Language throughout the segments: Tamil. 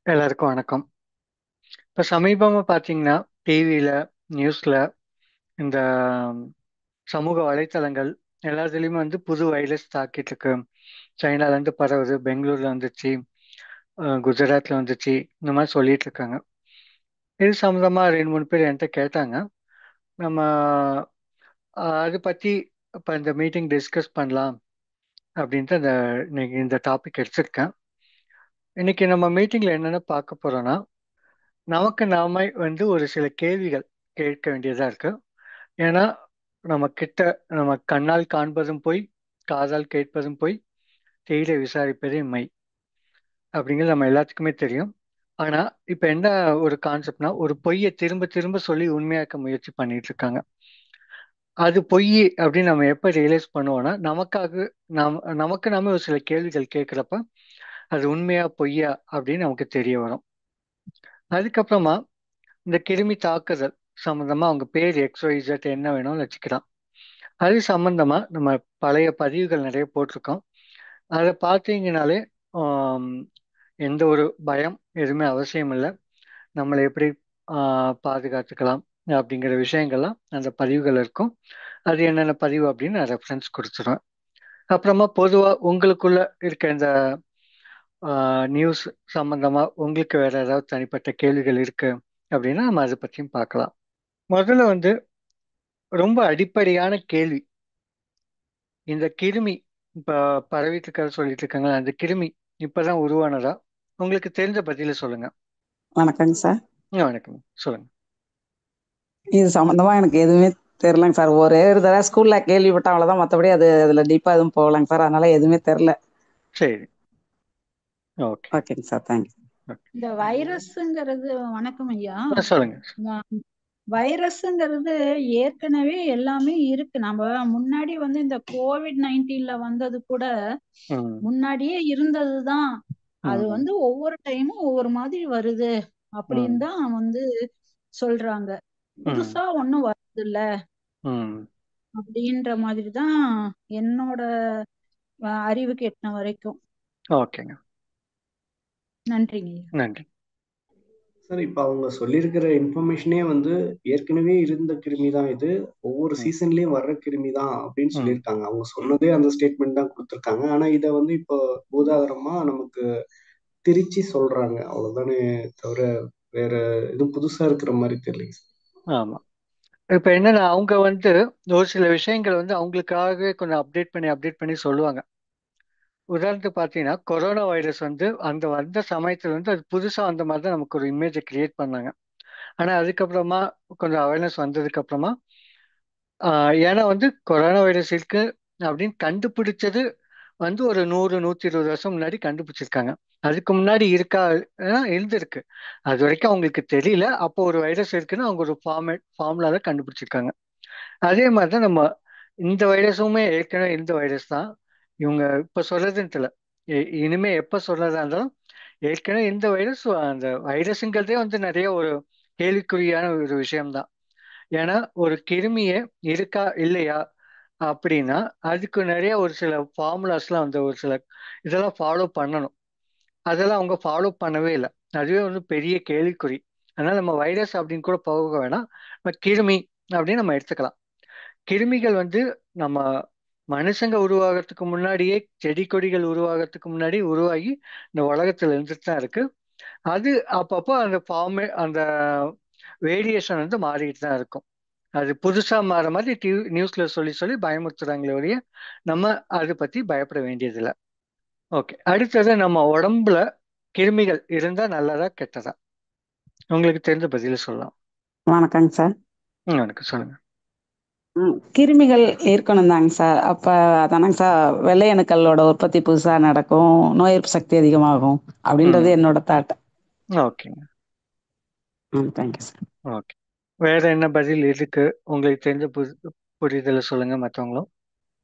எல்லாருக்கும் வணக்கம். இப்போ சமீபமா பார்த்தீங்கன்னா, டிவியில, நியூஸ்ல, இந்த சமூக வலைத்தளங்கள் எல்லாத்துலேயுமே வந்து புது வைரஸ் தாக்கிட்டு இருக்கு. சைனாலேருந்து பரவுது, பெங்களூர்ல வந்துச்சு, குஜராத்ல வந்துச்சு, இந்த மாதிரி சொல்லிட்டு இருக்காங்க. இது சம்மந்தமா 2, 3 பேர் என்கிட்ட கேட்டாங்க. நம்ம அது பற்றி இப்போ இந்த மீட்டிங் டிஸ்கஸ் பண்ணலாம் அப்படின்ட்டு இன்னைக்கு இந்த டாபிக் எடுத்திருக்கேன். இன்னைக்கு நம்ம மீட்டிங்ல என்னென்ன பார்க்க போறோம்னா, நமக்கு நாம வந்து ஒரு சில கேள்விகள் கேட்க வேண்டியதா இருக்கு. ஏன்னா நம்ம கிட்ட நம்ம கண்ணால் காண்பதும் பொய், காதால் கேட்பதும் பொய், தேயிலை விசாரிப்பதே மை அப்படிங்கிறது நம்ம எல்லாத்துக்குமே தெரியும். ஆனா இப்ப என்ன ஒரு கான்செப்ட்னா, ஒரு பொய்யை திரும்ப திரும்ப சொல்லி உண்மையாக்க முயற்சி பண்ணிட்டு இருக்காங்க. அது பொய் அப்படின்னு நம்ம எப்ப ரியலைஸ் பண்ணுவோம்னா, நமக்கு நாம ஒரு சில கேள்விகள் கேட்கிறப்ப அது உண்மையா பொய்யா அப்படின்னு நமக்கு தெரிய வரும். அதுக்கப்புறமா இந்த கிருமி தாக்குதல் சம்பந்தமா அவங்க பேர் XYZ என்ன வேணும்னு வச்சுக்கலாம். அது சம்பந்தமா நம்ம பழைய பதிவுகள் நிறைய போட்டிருக்கோம். அதை பார்த்தீங்கனாலே ஆம், எந்த ஒரு பயம் எதுவுமே அவசியம் இல்லை. நம்மளை எப்படி பாதுகாத்துக்கலாம் அப்படிங்கிற விஷயங்கள்லாம் அந்த பதிவுகள் இருக்கும். அது என்னென்ன பதிவு அப்படின்னு நான் ரெஃபரன்ஸ் கொடுத்துருவேன். அப்புறமா பொதுவாக உங்களுக்குள்ள இருக்க இந்த நியூஸ் சம்பந்தமா உங்களுக்கு வேற ஏதாவது தனிப்பட்ட கேள்விகள் இருக்கு அப்படின்னா நம்ம அதை பற்றியும் பார்க்கலாம். முதல்ல வந்து ரொம்ப அடிப்படையான கேள்வி, இந்த கிருமி இப்ப பரவிட்டு இருக்கிறத சொல்லிட்டு இருக்காங்களா, அந்த கிருமி இப்பதான் உருவானதா? உங்களுக்கு தெரிஞ்ச பதில சொல்லுங்க. வணக்கங்க சார். வணக்கம், சொல்லுங்க. இது சம்மந்தமா எனக்கு எதுவுமே தெரிலங்க சார். ஒரே ஒரு தடவை ஸ்கூல்ல கேள்விப்பட்டேன், அவ்வளோதான். மற்றபடி அதுல டீப்பா எதுவும் போகலங்க சார். அதனால எதுவுமே தெரில. சரி. ஓகே. ஓகேங்க சார், தேங்க்யூ. ஓகே. இந்த வைரஸ்ங்கிறது வணக்கம் ஐயா. சொல்லுங்க. வ- வைரஸ்ங்கிறது ஏற்கனவே எல்லாமே இருக்கு. நம்ம முன்னாடி இந்த கோவிட்-19ல வந்தது கூட ம். முன்னாடியே இருந்ததுதான். அது ம். ஒவ்வொரு டைமும் ஒவ்வொரு மாதிரி வருது அப்படின்னு ம். தான் சொல்றாங்க. ம். புதுசா ஒண்ணும் வருது இல்ல ம். அப்படின்ற மாதிரி தான் என்னோட அறிவுக்கு எட்டின வரைக்கும். ஓகேங்க. நன்றிங்க ஐயா. நன்றி. சார், இப்ப அவங்க சொல்லியிருக்கிற இன்ஃபர்மேஷனே வந்து ஏற்கனவே இருந்த கிருமி தான் இது. ஒவ்வொரு ம். சீசன்லயும் வர்ற கிருமி தான் அப்படின்னு ம். சொல்லியிருக்காங்க. அவங்க சொன்னதே அந்த ஸ்டேட்மெண்ட் தான் கொடுத்துருக்காங்க. ஆனா இதை வந்து இப்போ பூதாகரமா நமக்கு திரிச்சு சொல்றாங்க. அவ்வளவுதானே தவிர வேற எதுவும் புதுசா இருக்கிற மாதிரி தெரியலைங்க சார். ஆமா. இப்ப என்னன்னா அவங்க வந்து ஒரு சில விஷயங்கள் வந்து அவங்களுக்காகவே கொஞ்சம் அப்டேட் பண்ணி சொல்லுவாங்க. உதாரணத்துக்கு பார்த்தீங்கன்னா, கொரோனா வைரஸ் வந்து அந்த வந்த சமயத்துல வந்து அது புதுசா வந்த மாதிரி தான் நமக்கு ஒரு இமேஜை கிரியேட் பண்ணாங்க. ஆனா அதுக்கப்புறமா கொஞ்சம் அவேர்னஸ் வந்ததுக்கு அப்புறமா ஏன்னா வந்து கொரோனா வைரஸ் இருக்கு அப்படின்னு கண்டுபிடிச்சது வந்து ஒரு 100, 120 வருஷம் முன்னாடி கண்டுபிடிச்சிருக்காங்க. அதுக்கு முன்னாடி இருக்கா? இருந்திருக்கு. அது வரைக்கும் அவங்களுக்கு தெரியல. அப்போ ஒரு வைரஸ் இருக்குன்னு அவங்க ஒரு ஃபார்முலால கண்டுபிடிச்சிருக்காங்க. அதே மாதிரி தான் நம்ம இந்த வைரஸுமே ஏற்கனவே இந்த வைரஸ் தான். இவங்க இப்ப சொல்றதுன்ட்டு இல்ல. இனிமே எப்ப சொல்றதா இருந்தாலும் ஏற்கனவே இந்த வைரஸ், அந்த வைரஸுங்கிறதே வந்து நிறைய ஒரு கேள்விக்குறியான ஒரு விஷயம்தான். ஏன்னா ஒரு கிருமியே இருக்கா இல்லையா அப்படின்னா அதுக்கு நிறைய ஒரு சில ஃபார்முலாஸ்லாம் வந்து ஒரு சில இதெல்லாம் ஃபாலோ பண்ணணும். அதெல்லாம் அவங்க ஃபாலோ பண்ணவே இல்லை. அதுவே வந்து பெரிய கேள்விக்குறி. அதனால நம்ம வைரஸ் அப்படின்னு கூட போக வேணாம். நம்ம கிருமி அப்படின்னு நம்ம எடுத்துக்கலாம். கிருமிகள் வந்து நம்ம மனுஷங்க உருவாகிறதுக்கு முன்னாடியே செடி கொடிகள் உருவாகிறதுக்கு முன்னாடி உருவாகி இந்த உலகத்துல இருந்துட்டு தான் இருக்கு. அது அப்பப்போ அந்த வேரியேஷன் வந்து மாறிட்டு தான் இருக்கும். அது புதுசா மாற மாதிரி நியூஸ்ல சொல்லி சொல்லி பயமுறுத்துறாங்களே ஒழிய நம்ம அதை பத்தி பயப்பட வேண்டியதில்லை. ஓகே. அடுத்தது நம்ம உடம்புல கிருமிகள் இருந்தா நல்லதா கெட்டதா? உங்களுக்கு தெரிஞ்ச பதில சொல்லலாம். வணக்கங்க சார். எனக்கு சொல்லுங்க. கிருமிகள் இருக்கணும் தாங்க சார். அப்போ அதானங்க சார் வெள்ளை அணுக்களோட உற்பத்தி புதுசாக நடக்கும், நோய் எதிர்ப்பு சக்தி அதிகமாகும் அப்படின்றது ம். என்னோட தாட். ஓகேங்க. Thank you sir. ஓகே. வேற என்ன பதில் இருக்கு? உங்களுக்கு தெரிஞ்ச புரிதலை சொல்லுங்க மற்றவங்களும்.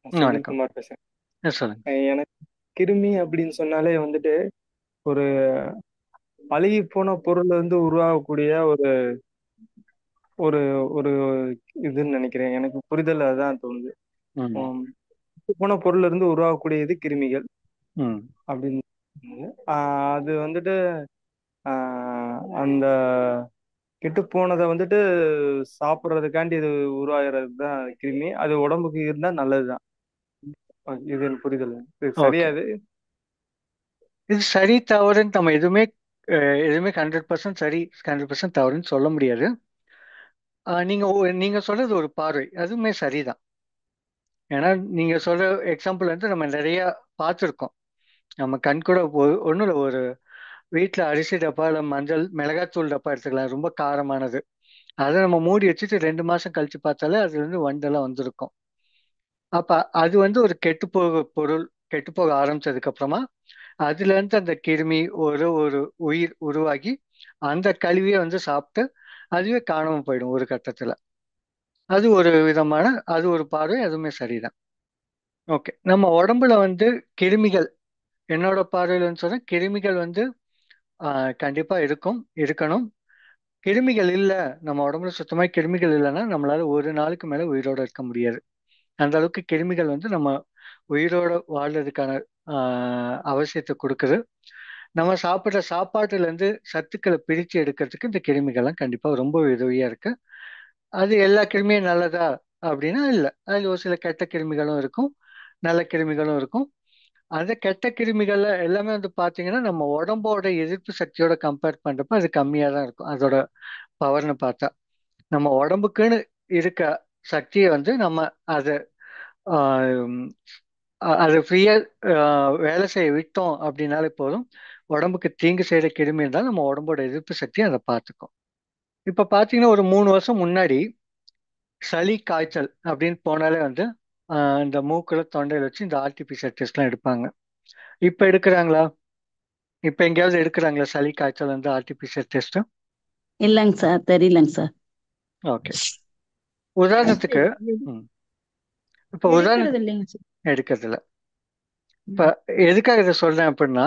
வணக்கம். செந்தில்குமார் பேசுறேன். சொல்லுங்க. எனக்கு கிருமி அப்படின்னு சொன்னாலே ஒரு அழுகி போன பொருள் உருவாகக்கூடிய ஒரு ஒரு ஒரு இதுன்னு நினைக்கிறேன். எனக்கு புரிதல் அதான் தோணுது. ம். அழுகி போன பொருள்ல இருந்து உருவாகக்கூடியது கிருமிகள் ம். அப்படின்னு தோணுது. அது அந்த கெட்டு போனதை வந்துட்டு சாப்பிட்றதுக்காண்டி இது உருவாகிறது தான் கிருமி. அது உடம்புக்கு இருந்தா நல்லதுதான். இது எனக்கு புரிதல். இது சரியா ஓகே, இது? இது சரி தவறுன்னு நம்ம எதுவுமே 100% சரி 100% தவறுன்னு சொல்ல முடியாது. நீங்க சொல்றது ஒரு பார்வை, அதுவுமே சரிதான். ஏன்னா நீங்க சொல்ற எக்ஸாம்பிள் வந்து நம்ம நிறைய பார்த்துருக்கோம். நம்ம கண் கூட ஒன்றும் இல்லை, ஒரு வீட்டில் அரிசி டப்பா இல்லை மஞ்சள் மிளகாத்தூள் டப்பா எடுத்துக்கலாம், ரொம்ப காரமானது. அதை நம்ம மூடி வச்சுட்டு 2 மாசம் கழிச்சு பார்த்தாலே அதுல இருந்து வண்டெல்லாம் வந்திருக்கும். அப்ப அது வந்து ஒரு கெட்டுப்போக பொருள். கெட்டுப்போக ஆரம்பிச்சதுக்கு அப்புறமா அதுல இருந்து அந்த கிருமி ஒரு ஒரு உயிர் உருவாகி அந்த கழிவையை வந்து சாப்பிட்டு அதுவே காணாம போயிடும் ஒரு கட்டத்துல. அது ஒரு விதமான, அது ஒரு பார்வை, அதுவுமே சரிதான். ஓகே, நம்ம உடம்புல வந்து கிருமிகள், என்னோட பார்வையில் வந்து சொல்றேன், கிருமிகள் வந்து கண்டிப்பா இருக்கணும். கிருமிகள் இல்லை, நம்ம உடம்புல சுத்தமாக கிருமிகள் இல்லைன்னா நம்மளால ஒரு நாளுக்கு மேல உயிரோட இருக்க முடியாது. அந்த அளவுக்கு கிருமிகள் வந்து நம்ம உயிரோட வாழ்றதுக்கான அவசியத்தை கொடுக்குது. நம்ம சாப்பிட்ற சாப்பாட்டுல இருந்து சத்துக்களை பிரித்து எடுக்கிறதுக்கு இந்த கிருமிகள்லாம் கண்டிப்பா ரொம்ப உதவியா இருக்கு. அது எல்லா கிருமியும் நல்லதா அப்படின்னா இல்லை, அது ஒரு சில கெட்ட கிருமிகளும் இருக்கும், நல்ல கிருமிகளும் இருக்கும். அந்த கெட்ட கிருமிகள்ல எல்லாமே வந்து பாத்தீங்கன்னா நம்ம உடம்போட எதிர்ப்பு சக்தியோட கம்பேர் பண்றப்ப அது கம்மியா தான் இருக்கும் அதோட பவர்னு பார்த்தா. நம்ம உடம்புக்குன்னு இருக்க சக்தியை வந்து நம்ம அதை அதை ஃப்ரீயா வேலை செய்ய விட்டோம் அப்படின்னாலே போதும். உடம்புக்கு தீங்கு செய்யற கிருமி இருந்தால் நம்ம உடம்போட எதிர்ப்பு சக்தி அதை பார்த்துக்கும். இப்ப பாத்தீங்கன்னா ஒரு 3 வருஷம் முன்னாடி சளி காய்ச்சல் அப்படின்னு போனாலே வந்து இந்த மூக்குல தொண்டையில வச்சு இந்த ஆர்டிபிசிஆர் டெஸ்ட்லாம் எடுப்பாங்க. இப்ப எடுக்கிறாங்களா? இப்ப எங்கேயாவது எடுக்கிறாங்களா சளி காய்ச்சல் வந்து ஆர்டிபிசிஆர் டெஸ்ட்? இல்லைங்க சார், தெரியலங்க சார். ஓகே, உதாரணத்துக்கு ம், இப்ப எடுக்கிறது உதாரணத்துக்கு இல்லைங்க சார். எடுக்கிறது இல்ல. இப்ப எதுக்காக இதை சொல்றேன் அப்படின்னா,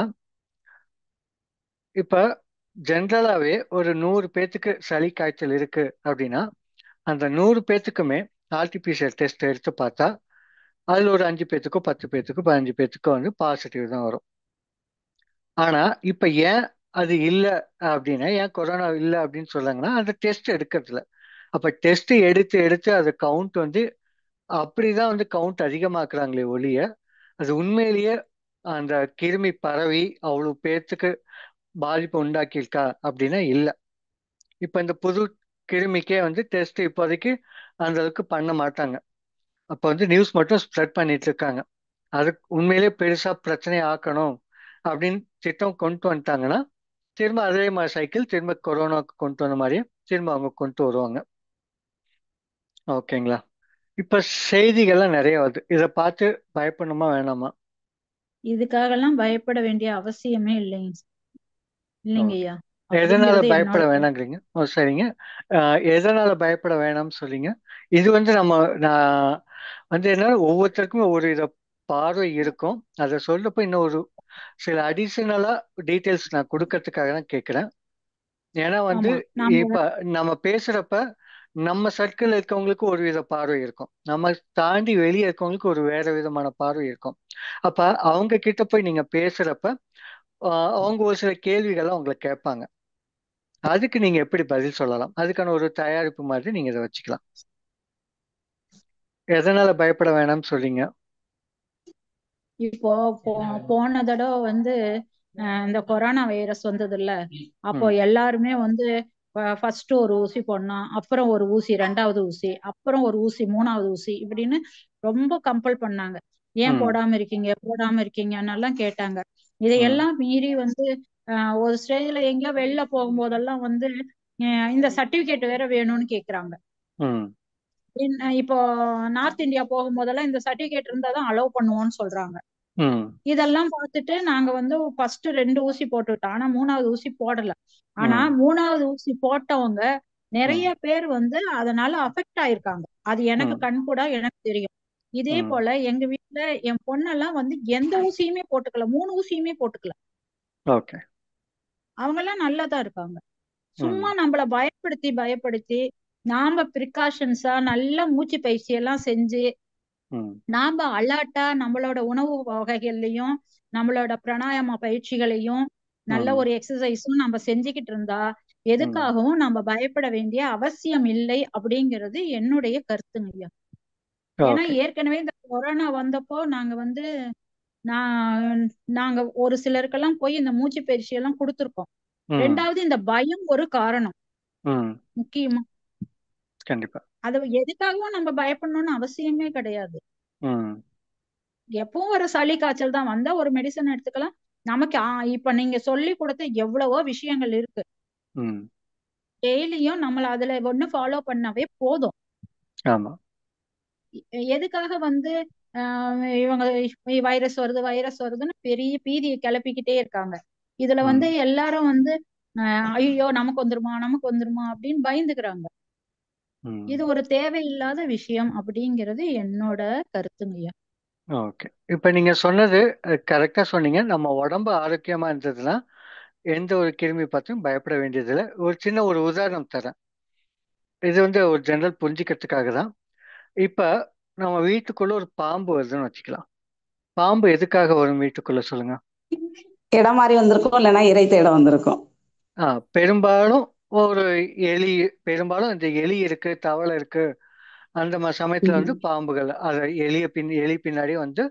இப்ப ஜென்ரலாவே ஒரு 100 பேத்துக்கு சளி காய்ச்சல் இருக்கு அப்படின்னா அந்த 100 பேத்துக்குமே ஆர்டிபிசிஆர் டெஸ்ட் எடுத்து பார்த்தா அதுல ஒரு 5 பேத்துக்கோ 10 பேத்துக்கோ 15 பேத்துக்கோ வந்து பாசிட்டிவ் தான் வரும். ஆனா இப்ப ஏன் அது இல்ல அப்படின்னா, ஏன் கொரோனா இல்ல அப்படின்னு சொல்றாங்கன்னா அந்த டெஸ்ட் எடுக்கிறதுல. அப்ப டெஸ்ட் எடுத்து எடுத்து அது கவுண்ட் வந்து அப்படிதான் வந்து கவுண்ட் அதிகமாக்குறாங்களே ஒழிய அது உண்மையிலேயே அந்த கிருமி பரவி அவ்வளவு பேர்த்துக்கு பாதிப்பு உண்டாக்கியிருக்கா அப்படின்னா இல்ல. இப்ப இந்த புது கிருமிக்கே வந்து டெஸ்ட் இப்போதைக்கு அந்த அளவுக்கு பண்ண மாட்டாங்க. அப்ப வந்து நியூஸ் மட்டும் ஸ்ப்ரெட் பண்ணிட்டு இருக்காங்க. அது உண்மையிலேயே பெருசா பிரச்சனை ஆக்கணும் அப்படின்னு திட்டம் கொண்டு வந்துட்டாங்கன்னா திரும்ப அதே மாதிரி சைக்கிள் திரும்ப கொரோனாக்கு கொண்டு வந்த மாதிரியே திரும்ப அவங்க கொண்டு வருவாங்க. ஓகேங்களா? இப்ப செய்திகள்லாம் நிறைய வருது, இதை பார்த்து பயப்படணுமா வேணாமா? இதுக்காகலாம் பயப்பட வேண்டிய அவசியமே இல்லைங்க இல்லைங்க ஓகே, ஐயா. எதனால அப்படிங்கிறது பயப்பட என்னோட வேணாங்கிறீங்க? ஓ சரிங்க. எதனால பயப்பட வேணாம்னு சொல்றீங்க? இது வந்து நான் வந்து என்ன, ஒவ்வொருத்தருக்குமே ஒரு இத பார்வை இருக்கும். அதை சொல்றப்ப இன்னும் ஒரு சில அடிஷனலா டீட்டெயில்ஸ் நான் கொடுக்கறதுக்காக தான் கேட்கிறேன். ஏன்னா வந்து ஆமா நாம இப்ப நம்ம பேசுறப்ப நம்ம சர்க்கிள் இருக்கவங்களுக்கு ஒரு வித பார்வை இருக்கும், நம்ம தாண்டி வெளியே இருக்கவங்களுக்கு ஒரு வேற விதமான பார்வை இருக்கும். அப்ப அவங்க கிட்ட போய் நீங்க பேசுறப்ப அவங்க ஒரு சில கேள்விகளை உங்களை கேட்பாங்க. அதுக்கு நீங்க எப்படி பதில் சொல்லலாம்? அதுக்கான ஒரு தயாரிப்பு மாதிரி நீங்க இதை வச்சுக்கலாம். எதனால பயப்பட வேணாம்னு சொல்றீங்க? இப்போ போன தடவை வந்து இந்த கொரோனா வைரஸ் வந்தது இல்ல, அப்போ ம் எல்லாருமே வந்து ஃபர்ஸ்ட் ஒரு ஊசி போடணும், அப்புறம் ஒரு ஊசி, ரெண்டாவது ஊசி, அப்புறம் ஒரு ஊசி, மூணாவது ஊசி, இப்படின்னு ரொம்ப கம்பல் பண்ணாங்க. ஏன் ம் போடாம இருக்கீங்க போடாம இருக்கீங்கன்னு எல்லாம் கேட்டாங்க. ம் இதையெல்லாம் மீறி வந்து ஒரு ஸ்டேஜ்ல எங்கேயோ வெளில போகும்போதெல்லாம் வந்து இந்த சர்டிபிகேட் வேற வேணும்னு கேக்குறாங்க. ம் இப்போ நார்த் இந்தியா போகும்போதெல்லாம் இந்த சர்டிபிகேட் இருந்தாதான் அலோவ் பண்ணுவோம்னு சொல்றாங்க. ம் இதெல்லாம் பார்த்துட்டு நாங்க வந்து ஃபர்ஸ்ட் 2 ஊசி போட்டுட்டோம், ஆனா மூணாவது ஊசி போடல. ஆனா ம் மூணாவது ஊசி போட்டவங்க நிறைய ம் பேர் வந்து அதனால அஃபெக்ட் ஆயிருக்காங்க. அது எனக்கு ம் கண்கூடா எனக்கு தெரியும். இதே ம் போல எங்க வீட்டுல என் பொண்ணெல்லாம் வந்து எந்த ஊசியுமே போட்டுக்கல, 3 ஊசியுமே போட்டுக்கல. ஓகே. அவங்க எல்லாம் நல்லாதான் இருக்காங்க. ம் சும்மா நம்மள பயப்படுத்தி பயப்படுத்தி நாம ப்ரிகாஷன்ஸா நல்ல மூச்சு பயிற்சி எல்லாம் செஞ்சு ம் நாம அலர்ட்டா நம்மளோட உணவு வகைகள்லையும் நம்மளோட பிராணாயாம பயிற்சிகளையும் நல்ல ம் ஒரு எக்ஸசைஸும் நம்ம செஞ்சுக்கிட்டு இருந்தா ம் எதுக்காகவும் நம்ம பயப்பட வேண்டிய அவசியம் இல்லை அப்படிங்கிறது என்னுடைய கருத்துங்க ஐயா. ஏன்னா ஓகே ஏற்கனவே இந்த கொரோனா வந்தப்போ நாங்க வந்து நான் நாங்க ஒரு சிலருக்கெல்லாம் போய் இந்த மூச்சு பயிற்சி எல்லாம் கொடுத்துருக்கோம். ம் ரெண்டாவது இந்த பயம் ஒரு காரணம் ம் முக்கியமா. கண்டிப்பா அது எதுக்காகவும் நம்ம பயப்படணும்னு அவசியமே கிடையாது. ம் எப்பவும் ஒரு சளி காய்ச்சல் தான் வந்தா ஒரு மெடிசன் எடுத்துக்கலாம். நமக்கு இப்ப நீங்க சொல்லி கொடுத்த எவ்வளவோ விஷயங்கள் இருக்கு. ம் டெய்லியும் நம்மள அதுல ஒண்ணு ஃபாலோ பண்ணாவே போதும். ஆமா எதுக்காக வந்து இவங்க வைரஸ் வருது வைரஸ் வருதுன்னு பெரிய பீதியை கிளப்பிக்கிட்டே இருக்காங்க. இதுல ம் வந்து எல்லாரும் வந்து ஐயோ நமக்கு வந்துருமா நமக்கு வந்துருமா அப்படின்னு பயந்துக்கிறாங்க. ம் இது ஒரு தேவையில்லாத விஷயம் அப்படிங்கிறது என்னோட கருத்துங்கய்யா. ஓகே இப்ப நீங்க சொன்னது கரெக்டா சொன்னீங்க. நம்ம உடம்பு ஆரோக்கியமா இருந்ததுன்னா எந்த ஒரு கிருமி பார்த்தும் பயப்பட வேண்டியதில்லை. ஒரு சின்ன ஒரு உதாரணம் தரேன். இது வந்து ஒரு ஜெனரல் புரிஞ்சுக்கிறதுக்காக தான். இப்ப நம்ம வீட்டுக்குள்ள ஒரு பாம்பு வருதுன்னு வச்சுக்கலாம். பாம்பு எதுக்காக வரும் வீட்டுக்குள்ள சொல்லுங்க? இடம் மாறி வந்திருக்கும், இல்லைன்னா இறை தேட வந்திருக்கும். பெரும்பாலும் ஒரு எலி, பெரும்பாலும் இந்த எலி இருக்கு, தவளை இருக்கு, அந்த மாதிரி சமயத்துல வந்து பாம்புகள் அதை எலி பின்னாடி வந்து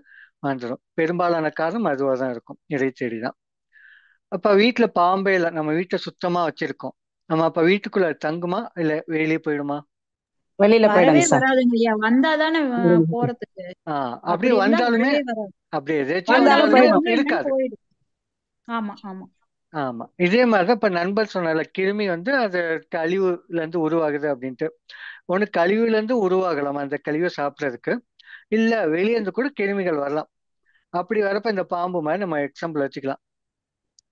வந்துடும். பெரும்பாலான காரணம் அதுவாக தான் இருக்கும், இறை தேடி தான். அப்ப வீட்டுல பாம்பே இல்லை, நம்ம வீட்டை சுத்தமா வச்சிருக்கோம், நம்ம அப்ப வீட்டுக்குள்ள தங்குமா இல்ல வெளியே போயிடுமா? வெளியில வரவே போயிடுங்க சார். வராதுங்க ஐயா. வந்தாதானே போறதுக்கு. அப்படியே அப்படி இருந்தா வந்தாலுமே வரவே வராது. அப்படி எதாச்சும் வந்தாலும் வந்தாலுமே வந்தாலுமே போயிடும். ஒண்ணு இல்லைன்னு இருக்காது. போயிடும். ஆமா ஆமா. ஆமா இதே மாதிரிதான் இப்ப நண்பர் சொன்னால கிருமி வந்து அது கழிவுல இருந்து உருவாகுது அப்படின்ட்டு. ஒண்ணு கழிவுல இருந்து உருவாகலாம் அந்த கழிவை சாப்பிடறதுக்கு, இல்ல வெளியே இருந்து கூட கிருமிகள் வரலாம். அப்படி வரப்ப இந்த பாம்பு மாதிரி நம்ம எக்ஸாம்பிள் வச்சுக்கலாம்.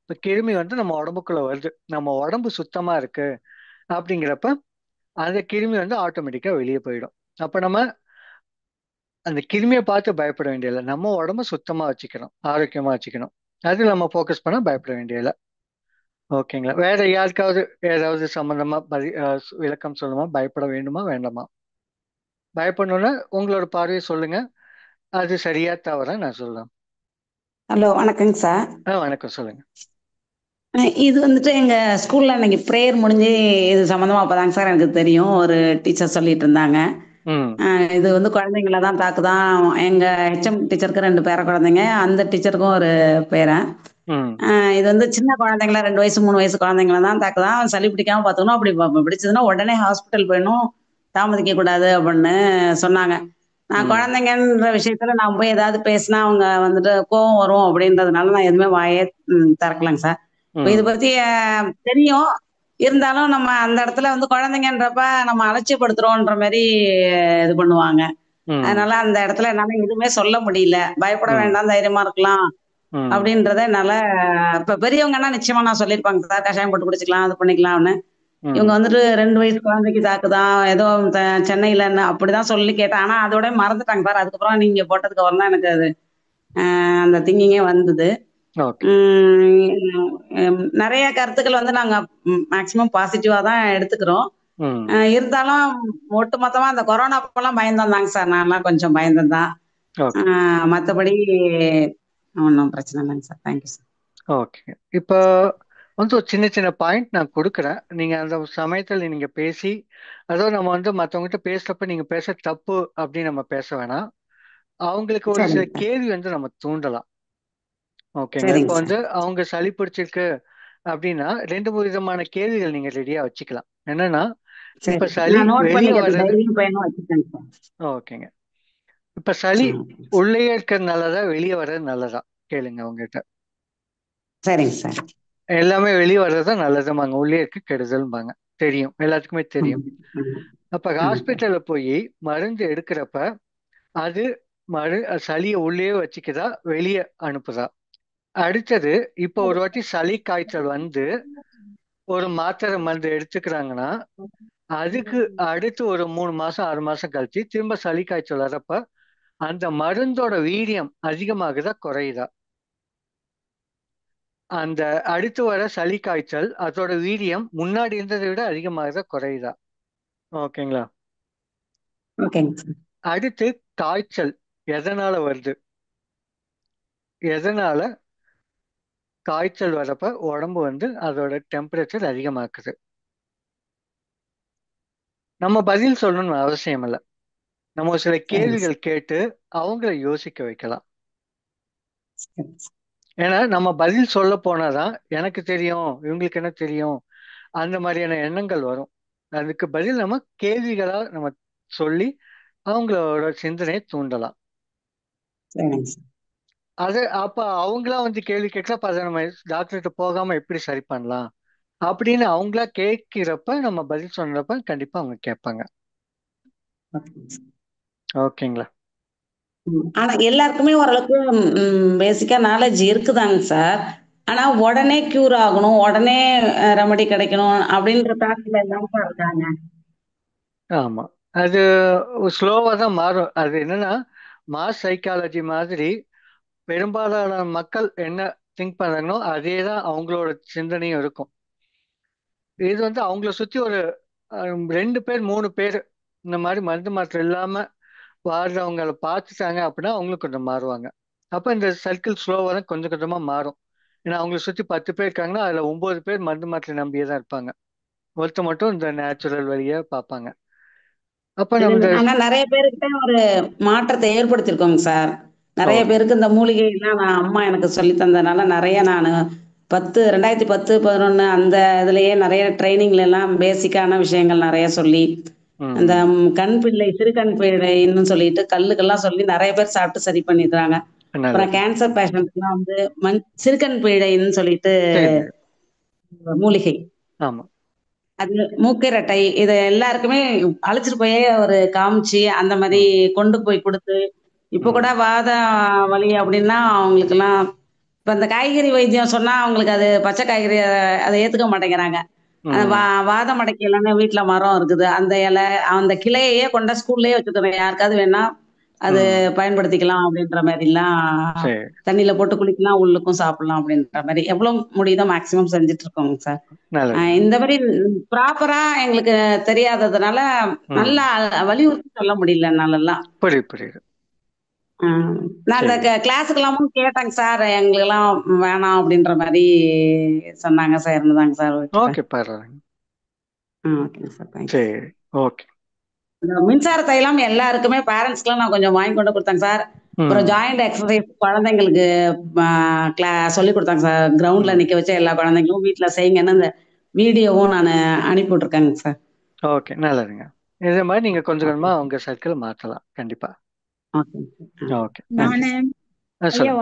இப்ப கிருமி வந்து நம்ம உடம்புக்குள்ள வருது, நம்ம உடம்பு சுத்தமா இருக்கு அப்படிங்கிறப்ப அந்த கிருமி வந்து ஆட்டோமேட்டிக்கா வெளியே போயிடும். அப்ப நம்ம அந்த கிருமியை பார்த்து பயப்பட வேண்டியதில்லை, நம்ம உடம்ப சுத்தமா வச்சுக்கணும், ஆரோக்கியமா வச்சுக்கணும். அது நம்ம ஃபோக்கஸ் பண்ண பயப்பட வேண்டியதில்லை. ஓகேங்களா? வேற யாருக்காவது ஏதாவது சம்பந்தமா விளக்கம் சொல்லுமா? பயப்பட வேண்டுமா வேண்டாமா? பயப்படணும்னா உங்களோட பார்வையை சொல்லுங்க, அது சரியா தவறா நான் சொல்றேன். ஹலோ, வணக்கங்க சார். வணக்கம், சொல்லுங்க. இது வந்துட்டு எங்கள் ஸ்கூலில் அன்னைக்கு ப்ரேயர் முடிஞ்சு இது சம்மந்தமாக அப்போதாங்க சார் எனக்கு தெரியும். ஒரு டீச்சர் சொல்லிட்டு இருந்தாங்க. ம் இது வந்து குழந்தைங்கள தான் தாக்குதான். எங்கள் ஹெச்எம் டீச்சருக்கு 2 பேர குழந்தைங்க, அந்த டீச்சருக்கும் ஒரு பேரன். ம் இது வந்து சின்ன குழந்தைங்கள 2 வயசு 3 வயசு குழந்தைங்கள தான் தாக்குதான். சளி பிடிக்காம பார்த்துக்கணும். அப்படி பிடிச்சதுன்னா உடனே ஹாஸ்பிட்டல் போயிடணும், தாமதிக்க கூடாது அப்படின்னு சொன்னாங்க. நான் ம் குழந்தைங்கன்ற விஷயத்துல நான் போய் ஏதாவது பேசினா அவங்க வந்துட்டு கோவம் வரும் அப்படின்றதுனால நான் எதுவுமே வாயே திறக்கலைங்க சார். இப்போ இதை ம் பத்தி தெரியும். இருந்தாலும் நம்ம அந்த இடத்துல வந்து குழந்தைங்கன்றப்ப நம்ம அலட்சியப்படுத்துறோன்ற மாதிரி இது பண்ணுவாங்க. ம் அதனால அந்த இடத்துல என்னால எதுவுமே சொல்ல முடியல. பயப்பட ம் வேண்டாம், தைரியமா இருக்கலாம் ம் அப்படின்றத என்னால. இப்ப பெரியவங்கன்னா நிச்சயமா நான் சொல்லியிருப்பாங்க சார், கஷாயம் போட்டு குடிச்சுக்கலாம், அது பண்ணிக்கலாம்னு. இவங்க ம் வந்துட்டு 2 வயசு குழந்தைக்கு தாக்குதான், ஏதோ சென்னையில அப்படிதான் சொல்லி கேட்டேன். ஆனா அதோட மறந்துட்டாங்க சார். அதுக்கப்புறம் நீங்க போட்டதுக்கு அப்புறம் தான் எனக்கு அது அந்த திங்கிங்கே வந்தது. ஓகே. நிறைய கருத்துக்கள் வந்து நாங்க மேக்சிமம் பாசிட்டிவா தான் எடுத்துக்கிறோம். ம் இருந்தாலும் ஒட்டுமொத்தமா அந்த கொரோனா அப்பெல்லாம் பயந்தோம் தாங்க சார். நான்லாம் கொஞ்சம் பயந்தேன் தான். ஓகே. மற்றபடி ஒன்றும் பிரச்சனை இல்லைங்க சார். Thank you sir. ஓகே. இப்போ வந்து ஒரு சின்ன சின்ன பாயிண்ட் நான் கொடுக்குறேன், நீங்க அந்த சமயத்தில் நீங்க பேசி, அதாவது நம்ம வந்து மற்றவங்ககிட்ட பேசுறப்ப நீங்க பேச தப்பு அப்படின்னு நம்ம பேச வேணாம். அவங்களுக்கு ஒரு சில சரிங்க சார். கேள்வி வந்து நம்ம தூண்டலாம். ஓகேங்களா? சரிங்க இப்போ வந்து சார். அவங்க சளி பிடிச்சிருக்கு அப்படின்னா 2 விதமான கேள்விகள் நீங்க ரெடியா வச்சுக்கலாம். என்னன்னா, சரி, இப்ப சளி நான் நோட் வெளியே பண்ணிக்கிறது, வர்றது. டைரியும் பேனும் வச்சுட்டேங்க சார். ஓகேங்க. இப்ப சளி ஓகேங்க சார். உள்ளே இருக்கிறது நல்லதா வெளியே வர்றது நல்லதா கேளுங்க அவங்ககிட்ட. சரிங்க சார். எல்லாமே வெளியே வர்றது நல்லதுமாங்க, உள்ளே இருக்க கெடுதல்பாங்க. தெரியும், எல்லாத்துக்குமே ம், தெரியும். ம், அப்ப ம் சார். ஹாஸ்பிட்டல்ல போய் மருந்து எடுக்கிறப்ப அது சளியை உள்ளே வச்சுக்குதா வெளியே அனுப்புதா? அடுத்தது, இப்ப ஒரு வாட்டி சளி காய்ச்சல் வந்து ஒரு மாத்திரை மருந்து எடுத்துக்கிறாங்கன்னா அதுக்கு அடுத்து ஒரு 3 மாசம் 6 மாசம் கழிச்சு திரும்ப சளி காய்ச்சல் வரப்ப அந்த மருந்தோட வீரியம் அதிகமாகுதா குறையுதா? அந்த அடுத்து வர சளி காய்ச்சல் அதோட வீரியம் முன்னாடி இருந்ததை விட அதிகமாகுதா குறையுதா? ஓகேங்களா? ஓகேங்க சார். அடுத்து, காய்ச்சல் எதனால வருது, எதனால காய்ச்சல் வரப்ப உடம்பு வந்து அதோட டெம்பரேச்சர் அதிகமாக்குது. நம்ம பதில் சொல்லணும்னு அவசியம் இல்லை. நம்ம சில சரிங்க கேள்விகள் சார். கேட்டு அவங்கள யோசிக்க வைக்கலாம். சரி சார். ஏன்னா நம்ம பதில் சொல்ல போனாதான் எனக்கு தெரியும், இவங்களுக்கு என்ன தெரியும், அந்த மாதிரியான எண்ணங்கள் வரும். அதுக்கு பதில் நம்ம கேள்விகளா நம்ம சொல்லி அவங்களோட சிந்தனையை தூண்டலாம். சரிங்க சார். அது அப்ப அவங்களா வந்து கேள்வி கேட்கலாம். அப்ப அதை நம்ம டாக்டர்கிட்ட போகாம எப்படி சரி பண்ணலாம் அப்படின்னு அவங்களா கேட்கிறப்ப நம்ம பதில் சொன்னப்ப கண்டிப்பா அவங்க கேட்பாங்க. ஓகேங்க சார். ஓகேங்களா? ஆனா எல்லாருக்குமே ஓரளவுக்கு பேசிக்கா நாலேஜ் இருக்குதாங்க சார். ஆனா உடனே கியூர் ஆகணும், உடனே ரெமடி கிடைக்கணும் அப்படின்ற தாட்ல எல்லாம் சார் இருக்காங்க. ஆமா, அது ஸ்லோவா தான் மாறும். அது என்னன்னா மாஸ் சைக்காலஜி மாதிரி பெரும்பாலான மக்கள் என்ன திங்க் பண்றாங்களோ அதே தான் அவங்களோட சிந்தனையும் இருக்கும். இது வந்து அவங்கள சுத்தி ஒரு 2 பேர் 3 பேர் இந்த மாதிரி மருந்து மாத்திரை இல்லாம வாழ்றவங்களை பார்த்துட்டாங்க அப்படின்னா அவங்களும் கொஞ்சம் மாறுவாங்க. அப்ப இந்த சர்க்கிள் ஸ்லோவா தான் கொஞ்சம் கொஞ்சமா மாறும். ஏன்னா அவங்கள சுத்தி 10 பேர் இருக்காங்கன்னா அதுல 9 பேர் மருந்து மாத்திரை நம்பியே தான் இருப்பாங்க. ஒருத்தர் மட்டும் இந்த நேச்சுரல் வழியை பார்ப்பாங்க. அப்ப நம்ம இந்த ஆனா நிறைய பேருக்கு ஒரு மாற்றத்தை ஏற்படுத்தியிருக்கோங்க சார். நிறைய ஓகே. பேருக்கு இந்த மூலிகைலாம் நான் அம்மா எனக்கு சொல்லி தந்ததுனால நிறைய நான் 2010, 11 அந்த இதுலயே நிறைய ட்ரைனிங்ல எல்லாம் பேசிக்கான விஷயங்கள் நிறைய சொல்லி அந்த ம் கண் பிள்ளை சிறு கண் பிள்ளைன்னு சொல்லிட்டு கல்லுக்கெல்லாம் சொல்லி நிறைய பேர் சாப்பிட்டு சரி பண்ணிடுறாங்க. அப்புறம் நல்லது. கேன்சர் பேஷண்ட்லாம் வந்து சிறுகண் பிழைன்னு சொல்லிட்டு சரி. மூலிகை, ஆமா. அது மூக்கிரட்டை, இதை எல்லாருக்குமே அழைச்சிட்டு போய் ஒரு காமிச்சு அந்த மாதிரி ம் கொண்டு போய் கொடுத்து இப்ப கூட ம் வாத வலி அப்படின்னா அவங்களுக்கெல்லாம் இப்ப இந்த காய்கறி வைத்தியம் சொன்னா அவங்களுக்கு அது பச்சை காய்கறி அதை ஏத்துக்க மாட்டேங்கிறாங்க. அந்த ம் வாதம் அடைக்க எல்லாமே வீட்டுல மரம் இருக்குது, அந்த இலை அந்த கிளையையே கொண்ட ஸ்கூல்லயே வச்சுக்கிறேன், யாருக்காவது வேணா அது ம் பயன்படுத்திக்கலாம் அப்படின்ற மாதிரிலாம், சரி. தண்ணியில போட்டு குளிக்கலாம், உள்ளுக்கும் சாப்பிடலாம் அப்படின்ற மாதிரி எவ்வளவு முடியுதோ மேக்சிமம் செஞ்சுட்டு இருக்கோங்க சார். நல்லதுங்க. இந்த மாதிரி ப்ராப்பரா எங்களுக்கு தெரியாததுனால ம் நல்லா வலியுறுத்தி சொல்ல முடியல என்னாலலாம். புரியுது புரியுது. நான் இந்த சரி. கிளாஸுக்கெல்லாமும் கேட்டேங்க சார், எங்களுக்கெல்லாம் வேணாம் அப்படின்ற மாதிரி சொன்னாங்க சார், இருந்ததாங்க சார் கிட்ட. ஓகே, பரவாயில்லைங்க. ஓகேங்க சார், தேங்க்ஸ். சரி. ஓகே. இந்த மின்சார தைலம் எல்லாருக்குமே பேரண்ட்ஸ்க்குலாம் நான் கொஞ்சம் வாங்கி கொண்டு கொடுத்தேங்க சார். அப்புறம் ம் ஜாயிண்ட் எக்ஸசைஸ் குழந்தைங்களுக்கு சொல்லி கொடுத்தாங்க சார். கிரவுண்ட்ல ம் நிக்க வச்ச எல்லா குழந்தைங்களும் வீட்டுல செய்யுங்கன்னு இந்த வீடியோவும் நான் அனுப்பி விட்டுருக்கேங்க சார். ஓகே, நல்லதுங்க. இதே மாதிரி நீங்க கொஞ்சம் ஓகே கொஞ்சமா உங்க சர்க்கிள் மாற்றலாம் கண்டிப்பா. ஓகேங்க சார். ஓகே, நன்றி. நானு ஐயா சொல்லுங்க.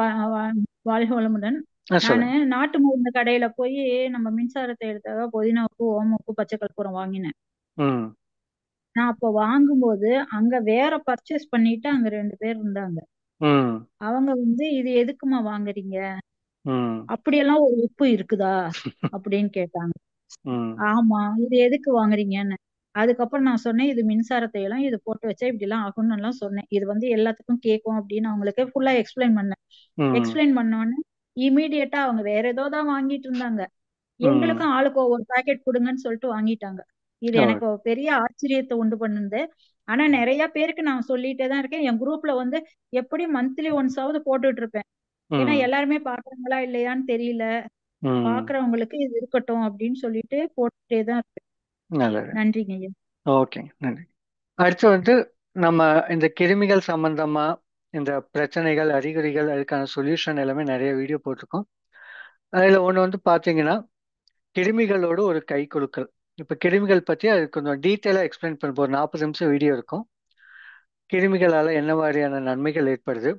வாழ்க வளமுடன். நானு சொல்லுங்க. நாட்டு மருந்து கடையில போய் நம்ம மின்சாரத்தை எடுத்தாக புதினாவுக்கு ஓமவுக்கு பச்சை கற்பூரம் வாங்கினேன். ம் நான் அப்போ வாங்கும்போது அங்க வேற பர்ச்சேஸ் பண்ணிட்டு அங்க 2 பேர் இருந்தாங்க. ம் அவங்க வந்து இது எதுக்குமா வாங்குறீங்க, ம் அப்படியெல்லாம் ஒரு உப்பு இருக்குதா அப்படின்னு கேட்டாங்க. ம் ஆமா, இது எதுக்கு வாங்குறீங்கன்னு. அதுக்கப்புறம் நான் சொன்னேன், இது மின்சாரத்தை எல்லாம் இது போட்டு வச்சா இப்படி எல்லாம் ஆகும்னு எல்லாம் சொன்னேன். இது வந்து எல்லாத்துக்கும் கேட்கும் அப்படின்னு அவங்களுக்கு ஃபுல்லா எக்ஸ்பிளைன் பண்ணேன். ம் எக்ஸ்பிளைன் பண்ணோன்னு இமீடியட்டா அவங்க வேற ஏதோ தான் வாங்கிட்டு இருந்தாங்க. ம் எங்களுக்கும் ஆளுக்கு ஒவ்வொரு பாக்கெட் கொடுங்கன்னு சொல்லிட்டு வாங்கிட்டாங்க. இது எனக்கு ஒரு பெரிய ஆச்சரியத்தை உண்டு பண்ணுது. ஆனா நிறைய பேருக்கு நான் சொல்லிட்டே தான் இருக்கேன். என் குரூப்ல வந்து எப்படி மந்த்லி ஒன்ஸாவது போட்டுட்டு இருப்பேன். ஏன்னா ம் எல்லாருமே பாக்குறாங்களா இல்லையான்னு தெரியல. ம் பாக்குறவங்களுக்கு இது இருக்கட்டும் அப்படின்னு சொல்லிட்டு போட்டுட்டே தான் இருப்பேன். நல்லது. நன்றிங்க ஐயா. ஓகே, நன்றி. அடுத்து வந்து நம்ம இந்த கிருமிகள் சம்பந்தமா இந்த பிரச்சனைகள், அறிகுறிகள், அதுக்கான சொல்யூஷன் எல்லாமே நிறைய வீடியோ போட்டிருக்கோம். அதுல ஒண்ணு வந்து பாத்தீங்கன்னா கிருமிகளோட ஒரு கை குலுக்கல். இப்ப கிருமிகள் பத்தி அது கொஞ்சம் டீட்டெயிலா எக்ஸ்பிளைன் பண்ணுவோம். ஒரு 40 நிமிஷம் வீடியோ இருக்கும். கிருமிகளால என்ன மாதிரியான நன்மைகள் ஏற்படுது,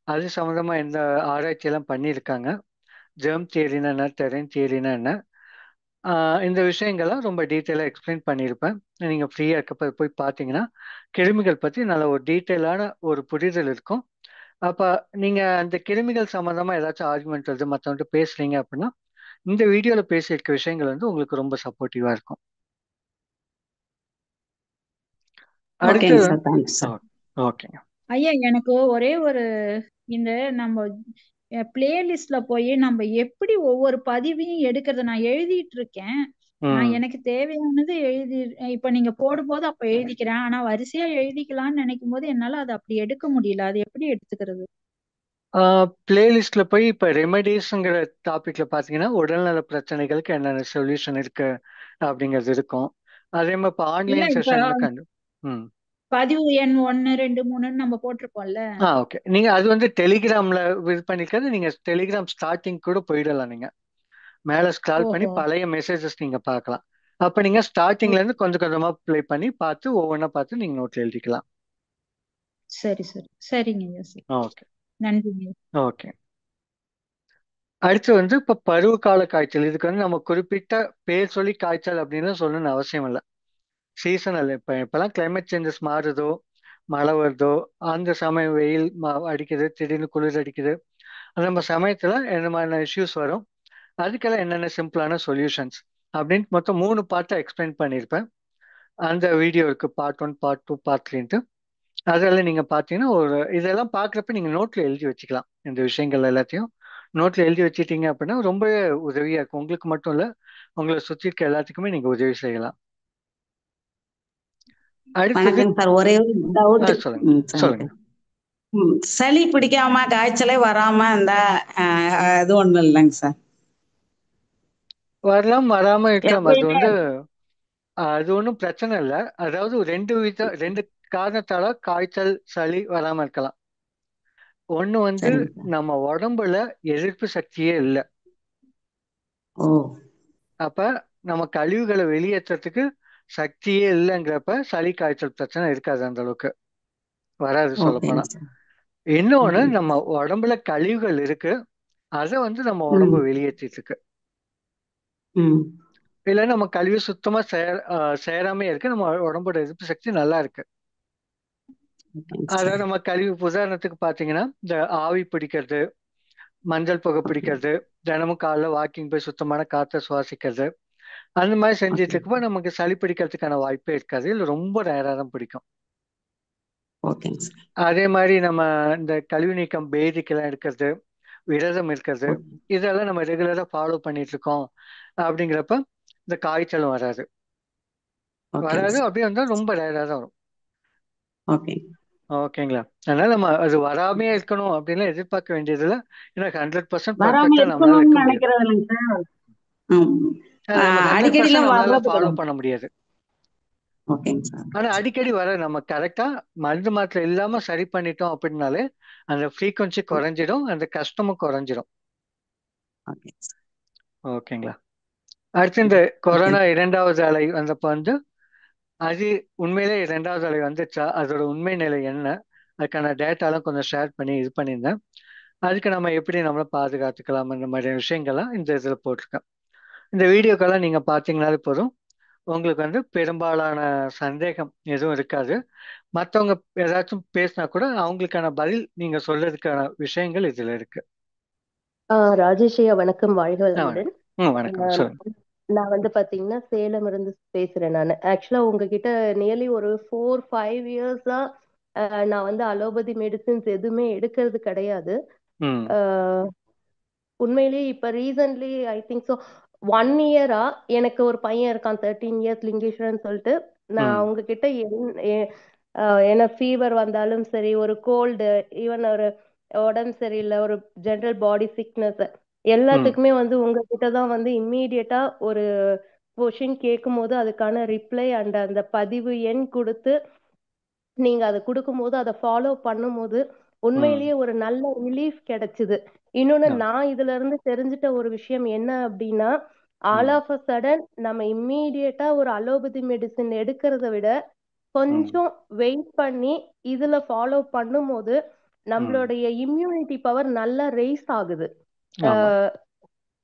அது சம்பந்தமா எந்த ஆராய்ச்சி எல்லாம் பண்ணியிருக்காங்க, ஜெர்ம் தியரினா என்ன, டெரன் தியரினா என்ன, இந்த விஷயங்கள்லாம் ரொம்ப டீட்டெயிலா எக்ஸ்பிளைன் பண்ணியிருப்பேன். நீங்க ஃப்ரீயா இருக்கப்ப போய் பார்த்தீங்கன்னா கிருமிகள் பத்தி நல்ல ஒரு டீட்டெயிலான ஒரு புரிதல் இருக்கும். அப்ப நீங்க அந்த கிருமிகள் சம்பந்தமா ஏதாச்சும் ஆர்குமெண்ட் வருது, மற்றவங்க பேசுறீங்க அப்படின்னா இந்த வீடியோல பேசியிருக்க விஷயங்கள் வந்து உங்களுக்கு ரொம்ப சப்போர்ட்டிவா இருக்கும். ஓகேங்க அடுத்தது சார், தேங்க்ஸ் சார். ஓகேங்க. ஐயா எனக்கு ஒரே ஒரு இந்த நம்ம பிளேலிஸ்ட்ல போய் நம்ம எப்படி ஒவ்வொரு பதிவையும் எடுக்கிறது நான் எழுதிட்டு இருக்கேன். நான் ம் எனக்கு தேவையானது எழுதி இப்ப நீங்க போடும்போது அப்ப எழுதிக்கிறேன். ஆனா வரிசையா எழுதிக்கலாம்னு நினைக்கும் போது என்னால அதை அப்படி எடுக்க முடியல. அது எப்படி எடுத்துக்கிறது? பிளேலிஸ்ட்ல போய் இப்ப ரெமெடிஸ்ங்கிற டாபிக்ல பாத்தீங்கன்னா உடல்நல பிரச்சனைகளுக்கு என்னென்ன சொல்யூஷன் இருக்கு அப்படிங்கிறது இருக்கும். அதே மாதிரி இப்போ இல்ல ஆன்லைன் இப்ப செஷன்ல ம் பதிவு எண் 1 2 3 நம்ம போட்டிருப்போம்ல. ஓகே. நீங்க அது வந்து டெலிகிராம்ல இது பண்ணிக்கிறது. நீங்க டெலிகிராம் ஸ்டார்டிங் கூட போயிடலாம். நீங்க மேல ஸ்க்ரால் பண்ணி ஓஹோ. பழைய மெசேஜஸ் நீங்க பார்க்கலாம். அப்ப நீங்க ஸ்டார்டிங்ல இருந்து கொஞ்சம் கொஞ்சமா ப்ளே பண்ணி பார்த்து ஒவ்வொன்றா பார்த்து நீங்க நோட்ல எழுதிக்கலாம். சரி சரி சரிங்க ஐயா, சரி. ஓகே நன்றிங்க. ஓகே. அடுத்து வந்து இப்ப பருவகால காய்ச்சல். இதுக்கு வந்து நம்ம குறிப்பிட்ட பேர் சொல்லி காய்ச்சல் அப்படின்னு சொல்லணும்னு அவசியம் இல்லை. சீசனல் இப்பெல்லாம் கிளைமேட் சேஞ்சஸ் மாறுதோ, மழை வருதோ, அந்த சமயம் வெயில் அடிக்குது, திடீர்னு குளிர் அடிக்குது, அந்த சமயத்துல என்ன மாதிரியான இஷ்யூஸ் வரும், அதுக்கெல்லாம் என்னென்ன சிம்பிளான சொல்யூஷன்ஸ் அப்படின்னு மொத்தம் 3 பார்ட்டை எக்ஸ்பிளைன் பண்ணியிருப்பேன். அந்த வீடியோ இருக்கு, பார்ட் 1, பார்ட் 2, பார்ட் 3. அதெல்லாம் நீங்க பார்த்தீங்கன்னா இதெல்லாம் பார்க்குறப்ப நீங்க நோட்ல எழுதி வச்சுக்கலாம். இந்த விஷயங்கள் எல்லாத்தையும் நோட்ல எழுதி வச்சுட்டீங்க அப்படின்னா ரொம்பவே உதவியா இருக்கும். உங்களுக்கு மட்டும் இல்ல, உங்களை சுற்றி இருக்க எல்லாத்துக்குமே நீங்க உதவி செய்யலாம். அடுத்தது வணக்கம் சார். ஒரே ஒரு டவுட். சொல்லுங்க சொல்லுங்க. சளி பிடிக்காம காய்ச்சலே வராம இருந்தா அது ஒண்ணும் இல்லைங்க சார். வரலாம், வராம இருக்கலாம். அது எப்பயுமே வந்து அது ஒன்றும் பிரச்சனை இல்லை. அதாவது ரெண்டு காரணத்தால காய்ச்சல் சளி வராம இருக்கலாம். ஒண்ணு வந்து சரிங்க சார். நம்ம உடம்புல எதிர்ப்பு சக்தியே இல்லை. ஓ அப்ப நம்ம கழிவுகளை வெளியேற்றத்துக்கு சக்தியே இல்லைங்கிறப்ப சளி காய்ச்சல் பிரச்சனை இருக்காது, அந்த அளவுக்கு வராது சொல்லப்போனா. ஓகேங்க சார். இன்னொன்னு, ஓகேங்க நம்ம சார். உடம்புல கழிவுகள் இருக்கு, அதை வந்து நம்ம உடம்பு வெளியேற்றிட்டு இருக்கு. ம் இல்ல நம்ம கழிவு சுத்தமா சேராமே இருக்கு, நம்ம உடம்போட எதிர்ப்பு சக்தி நல்லா இருக்கு. ஓகேங்க அதாவது சார். நம்ம கழிவு உதாரணத்துக்கு பாத்தீங்கன்னா, இந்த ஆவி பிடிக்கிறது, மஞ்சள் புகை ஓகே பிடிக்கிறது, தினமும் காலைல வாக்கிங் போய் சுத்தமான காற்றை சுவாசிக்கிறது, அந்த மாதிரி செஞ்சுட்டு ஓகே இருக்கப்போ நமக்கு சளி பிடிக்கிறதுக்கான வாய்ப்பே இருக்காது, இல்லை ரொம்ப ரேரா தான் பிடிக்கும். ஓகேங்க சார். அதே மாதிரி நம்ம இந்த கழிவு நீக்கம் பேதிக்கெல்லாம் எடுக்கிறது, விரதம் இருக்கிறது, ஓகே இதெல்லாம் நம்ம ரெகுலரா ஃபாலோ பண்ணிட்டு இருக்கோம் அப்படிங்கிறப்ப இந்த காய்ச்சலும் வராது. ஓகேங்க வராது சார். அப்படியே வந்தா ரொம்ப ரேரா தான் வரும். ஓகே ஓகேங்களா? அதனால நம்ம அது வராமையே இருக்கணும் அப்படின்லாம் எதிர்பார்க்க வேண்டியதில்லை. ஏன்னா 100% வராம பர்ஃபெக்டா நம்மளால இருக்க இருக்கணும்னு முடியாது. நினைக்கிறது இல்லைங்க சார். ம். அது நம்ம 100% அடிக்கடிலாம் நம்மளால வர்றது ஃபாலோ கிடையாது. பண்ண முடியாது. ஓகேங்க சார். ஆனா அடிக்கடி வர நம்ம கரெக்டா மருந்து மாத்திரை இல்லாம சரி பண்ணிட்டோம் அப்படின்னாலே அந்த ஃப்ரீக்வன்சி குறைஞ்சிடும், அந்த கஷ்டமும் குறைஞ்சிடும். Okay sir. ஓகேங்களா? அடுத்து இந்த ஓகே கொரோனா 2வது அலை வந்தப்ப வந்து அது உண்மையிலே 2வது அலை வந்துச்சா, அதோட உண்மை நிலை என்ன, அதுக்கான டேட்டாலாம் கொஞ்சம் ஷேர் பண்ணி இது பண்ணியிருந்தேன். அதுக்கு நம்ம எப்படி நம்மளை பாதுகாத்துக்கலாம், இந்த மாதிரி விஷயங்கள்லாம் இந்த இதில் போட்டிருக்கேன். இந்த வீடியோக்கெல்லாம் நீங்க பார்த்தீங்கன்னாலே போதும், உங்களுக்கு வந்து பெரும்பாலான சந்தேகம் எதுவும் இருக்காது. மற்றவங்க ஏதாச்சும் பேசினா கூட அவங்களுக்கான பதில் நீங்க சொல்றதுக்கான விஷயங்கள் இதுல இருக்கு. ராஜேஷ் ஐயா வணக்கம், வாழ்க வளமுடன். வணக்கம், சொல்லுங்க. நான் வந்து பாத்தீங்கன்னா சேலம் இருந்து பேசுறேன். நான் ஆக்சுவலா உங்ககிட்ட நியர்லி ஒரு 4-5 இயர்ஸா நான் வந்து அலோபதி மெடிசின்ஸ் எதுவுமே எடுக்கிறது கிடையாது. உண்மையிலேயே இப்ப ரீசன்ட்லி ஐ திங்க் ஸோ 1 இயரா எனக்கு ஒரு பையன் இருக்கான் 13 இயர்ஸ் லிங்கேஸ்வரன் சொல்லிட்டு. நான் உங்ககிட்ட என்ன ஃபீவர் வந்தாலும் சரி, ஒரு கோல்டு, ஈவன் ஒரு உடம்பு சரியில்லை, ஒரு ஜெனரல் பாடி சிக்னஸ், எல்லாத்துக்குமே வந்து உங்ககிட்ட தான் வந்து இம்மீடியட்டா ஒரு கொஷின் கேட்கும் போது அதுக்கான ரிப்ளை அண்ட் அந்த பதிவு எண் கொடுத்து நீங்க அதை கொடுக்கும்போது அதை ஃபாலோ பண்ணும்போது உண்மையிலேயே ஒரு நல்ல ரிலீஃப் கிடைச்சுது. இன்னொன்னு நான் இதுல இருந்து தெரிஞ்சிட்ட ஒரு விஷயம் என்ன அப்படின்னா, ஆல் ஆஃப் அ சடன் நம்ம இம்மீடியட்டா ஒரு அலோபதி மெடிசின் எடுக்கிறத விட கொஞ்சம் வெயிட் பண்ணி இதுல ஃபாலோ பண்ணும்போது நம்மளுடைய இம்யூனிட்டி பவர் நல்லா ரைஸ் ஆகுது.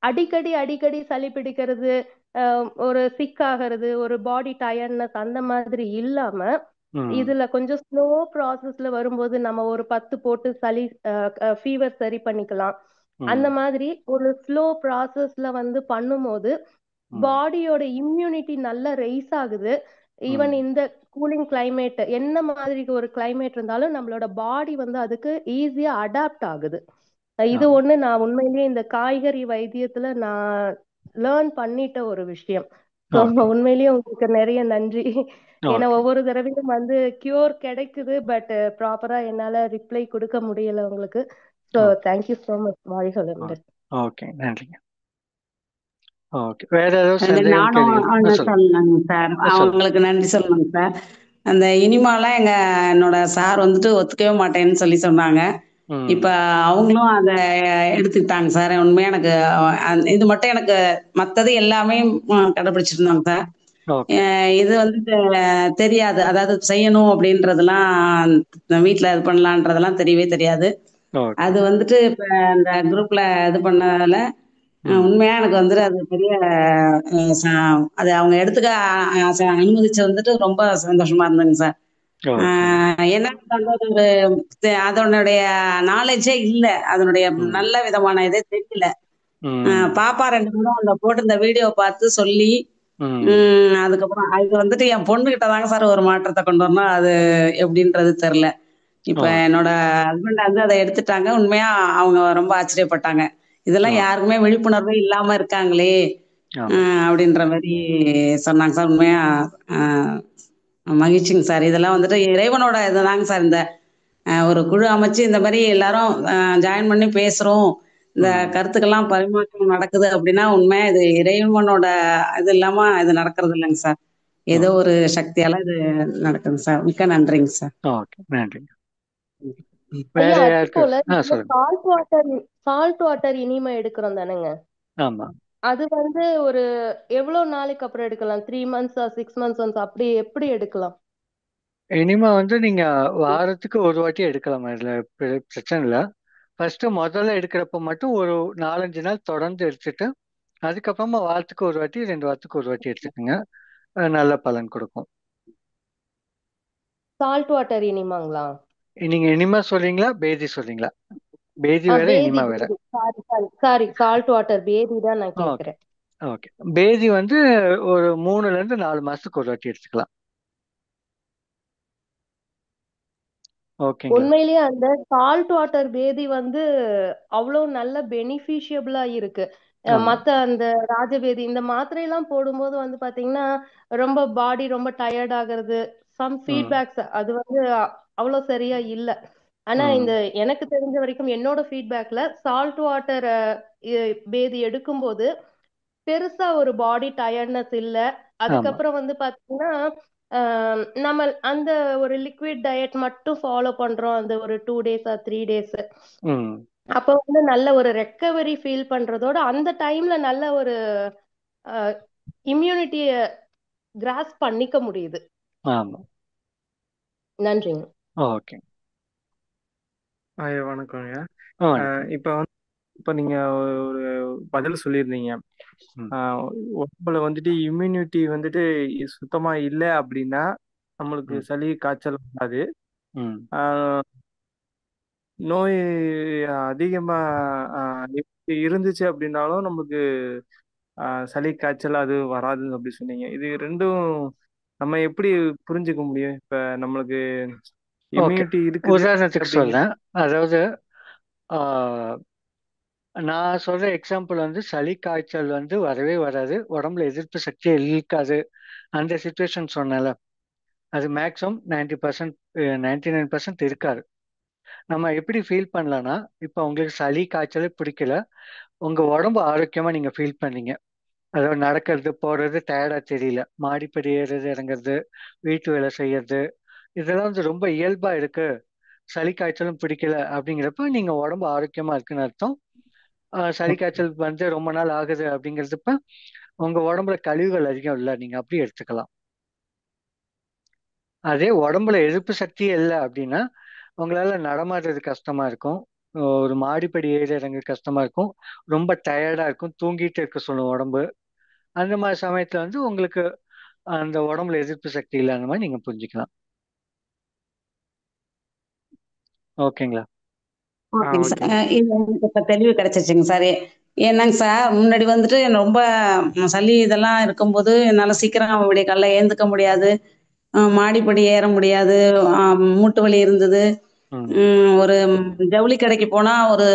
அடிக்கடி அடிக்கடி சளி பிடிக்கிறது, ஒரு சிக் ஆகிறது, ஒரு பாடி டயர்ட்னஸ் அந்த மாதிரி இல்லாம இதுல கொஞ்சம் ஸ்லோ ப்ராசஸ்ல வரும்போது நம்ம ஒரு 10 போட்டு சளி ஃபீவர் சரி பண்ணிக்கலாம். அந்த மாதிரி ஒரு ஸ்லோ ப்ராசஸ்ல வந்து பண்ணும்போது பாடியோட இம்யூனிட்டி நல்லா ரைஸ் ஆகுது. ஈவன் இந்த கூலிங் கிளைமேட், என்ன மாதிரி ஒரு கிளைமேட் இருந்தாலும் நம்மளோட பாடி வந்து அதுக்கு ஈஸியா அடாப்ட் ஆகுது. இது ஒண்ணு நான் உண்மையிலேயே இந்த காய்கறி வைத்தியத்துல நான் லேர்ன் பண்ணிட்ட ஒரு விஷயம். உண்மையிலேயே உங்களுக்கு நிறைய நன்றி. ஏன்னா ஒவ்வொரு தடவையும் வந்து கியூர் கிடைக்குது, பட் ப்ராப்பரா என்னால ரிப்ளை கொடுக்க முடியல உங்களுக்கு. So okay thank you so much. வாழ்க வளமுடன். ஓகே, நன்றிங்க. ஓகே, வேற ஏதாவது சந்தேகம் நானும் கேள்விகள் சொல்லுங்க. சொல்லணுங்க சார், சொல்லுங்க. அவங்களுக்கு நன்றி சொல்லணுங்க சார். அந்த இனிமாலாம் என்னோட சார் வந்துட்டு ஒத்துக்கவே மாட்டேன்னு சொன்னாங்க. இப்ப அவங்களும் அத எடுத்துக்கிட்டாங்க சார். உண்மையா எனக்கு இது மட்டும் எனக்கு மத்தது எல்லாமே கடைபிடிச்சிட்டு இருந்தாங்க சார். ஓகே. இது வந்துட்டு தெரியாது, அதாவது செய்யணும் அப்படின்றதெல்லாம் வீட்டுல இது பண்ணலான்றதெல்லாம் தெரியவே தெரியாது. ஓகே. அது வந்துட்டு இப்ப இந்த குரூப்ல இது பண்ணதால உண்மையா எனக்கு வந்துட்டு அது பெரிய அது அவங்க எடுத்துக்க அனுமதிச்சு வந்துட்டு ரொம்ப சந்தோஷமா இருந்தேங்க சார். ஓகே. ஏன்னா அது ஒரு அதனுடைய நாலேஜே இல்ல, அதனுடைய நல்ல விதமான இதே தெரியல. பாப்பா 2 பேரும் அந்த போட்டு இந்த வீடியோ பார்த்து சொல்லி அதுக்கப்புறம் அது வந்துட்டு என் பொண்ணு கிட்ட தாங்க சார் ஒரு மாற்றத்தை கொண்டு வரணும். அது எப்படின்றது தெரியல. இப்ப என்னோட ஹஸ்பண்ட் வந்து அதை எடுத்துட்டாங்க. உண்மையா அவங்க ரொம்ப ஆச்சரியப்பட்டாங்க. இதெல்லாம் யாருக்குமே விழிப்புணர்வே இல்லாம இருக்காங்களே அப்படின்ற மாதிரி சொன்னாங்க சார். உண்மையா மகிழ்ச்சிங்க சார். இதெல்லாம் வந்துட்டு இறைவனோட இதுதாங்க சார். இந்த ஒரு குழு அமைச்சு இந்த மாதிரி எல்லாரும் ஜாயின் பண்ணி பேசுறோம், இந்த கருத்துக்கெல்லாம் பரிமாற்றம் நடக்குது அப்படின்னா உண்மையா இது இறைவனோட இது இல்லாம இது நடக்கிறது இல்லைங்க சார். ஏதோ ஒரு சக்தியால இது நடக்குதுங்க சார். மிக்க நன்றிங்க சார். ஓகே, நன்றிங்க. ஐயா, வேற அது யாருக்கு? போல சொல்லுங்க. சால்ட் வாட்டர் இனிமை எடுக்கிறோம் தானேங்க, ஆமா. அது வந்து ஒரு எவ்வளவு நாளைக்கு அப்புறம் எடுக்கலாம்? 3 months 6 months once அப்படி எப்படி எடுக்கலாம்? இனிமே வந்து நீங்க வாரத்துக்கு ஒரு வாட்டி எடுக்கலாம், அதுல பிரச்சனை இல்லை. ஃபர்ஸ்ட் முதல்ல எடுக்கிறப்ப மட்டும் ஒரு 4-5 நாள் தொடர்ந்து எடுத்துட்டு அதுக்கப்புறமா வாரத்துக்கு ஒரு வாட்டி 2 வாரத்துக்கு ஒரு வாட்டி எடுத்துக்கோங்க, நல்ல பலன் கொடுக்கும். சால்ட் வாட்டர் இனிமாங்களா? நீங்க இனிமா சொல்றீங்களா பேதி சொல்றீங்களா? பேதி வேற பேதி, இனிமா வேற. சாரி, சால்ட் வாட்டர் பேதி தான் நான் கேக்குறேன். ஓகே, பேதி வந்து ஒரு 3-4 மாசத்துக்கு ஒரு வாட்டி எடுத்துக்கலாம். ஓகேங்களா? உண்மையிலேயே அந்த சால்ட் வாட்டர் பேதி வந்து அவ்வளவு நல்ல பெனிஃபிஷியபிளா இருக்கு. மத்த அந்த ராஜபேதி இந்த மாத்திரை எல்லாம் போடும்போது வந்து பாத்தீங்கன்னா ரொம்ப பாடி ரொம்ப டயர்ட் ஆகுறது, சம் ஃபீட்பேக்ஸ் அது வந்து அவ்வளவு சரியா இல்ல. ஆனா இந்த எனக்கு தெரிஞ்ச வரைக்கும் என்னோட ஃபீட்பேக்ல சால்ட் வாட்டர் பேதி எடுக்கும்போது பெருசா ஒரு பாடி டயர்ட்னஸ் இல்ல. அதுக்கப்புறம் வந்து பாத்தீங்கன்னா நம்ம அந்த ஒரு லிக்விட் டயட் மட்டும் ஃபாலோ பண்றோம் அந்த ஒரு 2 days or 3 days. அப்ப வந்து நல்ல ஒரு ரெக்கவரி ஃபீல் பண்றதோட அந்த டைம்ல நல்ல ஒரு இம்யூனிட்டிய கிராஸ் பண்ணிக்க முடியுது. ஆமா. நன்றிங்க. ஓகே. வணக்கங்க. இப்ப நீங்க ஒரு பதில் சொல்லியிருந்தீங்க, உடம்புல வந்துட்டு இம்யூனிட்டி வந்துட்டு சுத்தமா இல்லை அப்படின்னா நம்மளுக்கு சளி காய்ச்சல் வராது. நோய் அதிகமா இருந்துச்சு அப்படின்னாலும் நமக்கு சளி காய்ச்சல் அது வராது அப்படி சொன்னீங்க. இது ரெண்டும் நம்ம எப்படி புரிஞ்சுக்க முடியும்? இப்ப நம்மளுக்கு இம்யூனிட்டி இருக்குது உதாரணத்துக்கு சொல்றேன். அதாவது நான் சொல்ற எக்ஸாம்பிள் வந்து சளி காய்ச்சல் வந்து வரவே வராது, உடம்புல எதிர்ப்பு சக்தியே இருக்காது, அந்த சுச்சுவேஷன் சொன்னால அது மேக்ஸிமம் 90% 99% இருக்காது. நம்ம எப்படி ஃபீல் பண்ணலாம்னா, இப்போ உங்களுக்கு சளி காய்ச்சலே பிடிக்கல, உங்க உடம்பு ஆரோக்கியமா நீங்க ஃபீல் பண்ணீங்க, அதாவது நடக்கிறது போறது டயர்டா தெரியல, மாடிப்படி ஏறுறது இறங்குறது, வீட்டு வேலை செய்யறது, இதெல்லாம் வந்து ரொம்ப இயல்பா இருக்கு, சளி காய்ச்சலும் பிடிக்கல அப்படிங்கிறப்ப நீங்க உடம்பு ஆரோக்கியமா இருக்குன்னு அர்த்தம். சளி காய்ச்சல் வந்து ரொம்ப நாள் ஆகுது அப்படிங்கிறதுப்ப உங்க உடம்புல கழிவுகள் அதிகம் இல்லை, நீங்க அப்படி எடுத்துக்கலாம். அதே உடம்புல எதிர்ப்பு சக்தியே இல்லை அப்படின்னா உங்களால நடமாடுறது கஷ்டமா இருக்கும், ஒரு மாடிப்படி ஏறி இறங்க கஷ்டமா இருக்கும், ரொம்ப டயர்டா இருக்கும், தூங்கிட்டு இருக்க சொல்லும் உடம்பு. அந்த மாதிரி சமயத்துல வந்து உங்களுக்கு அந்த உடம்புல எதிர்ப்பு சக்தி இல்லாத மாதிரி நீங்க புரிஞ்சுக்கலாம். ஓகேங்களா? ஓகேங்க சார். இது எனக்கு இப்ப தெளிவு கிடைச்சிச்சுங்க சார். என்னங்க சார், முன்னாடி வந்துட்டு ரொம்ப சளி இதெல்லாம் இருக்கும்போது என்னால சீக்கிரம் விடிய காலைல ஏந்துக்க முடியாது, மாடிப்படி ஏற முடியாது, மூட்டு வலி இருந்தது. ஒரு ஜவுளி கடைக்கு போனா ஒரு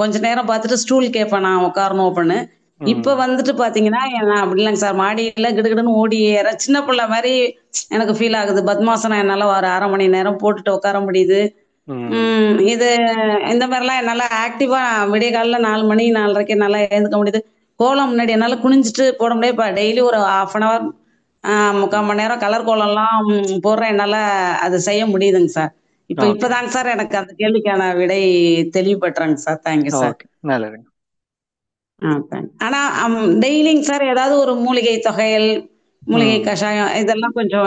கொஞ்ச நேரம் பார்த்துட்டு ஸ்டூல் கேட்பேன் நான் உட்காரணும் அப்படின்னு. இப்ப வந்துட்டு பாத்தீங்கன்னா அப்படி இல்லைங்க சார், மாடியில கிடுகிடுன்னு ஓடி ஏற சின்ன பிள்ளை மாதிரி எனக்கு ஃபீல் ஆகுது. பத்மாசனம் என்னால ஒரு 1/2 மணி நேரம் போட்டுட்டு உட்கார முடியுது. இது இந்த மாதிரிலாம் என்னால ஆக்டிவா விடிய காலைல 4 மணி 4:30 என்னால எழுந்துக்க முடியுது. கோலம் முன்னாடி என்னால குனிஞ்சிட்டு போட முடியாது. இப்ப டெய்லி ஒரு 1/2 அன் ஹவர் 3/4 மணி நேரம் கலர் கோலம்லாம் போடுறேன். என்னால அது செய்ய முடியுதுங்க சார். இப்பதாங்க சார் எனக்கு அந்த கேள்விக்கான விடை தெளிவுபட்டுறேங்க சார். Thank you sir. நல்லதுங்க. ஆனா டெய்லிங்க சார் ஏதாவது ஒரு மூலிகை தொகையல், மூலிகை கஷாயம் இதெல்லாம் கொஞ்சம்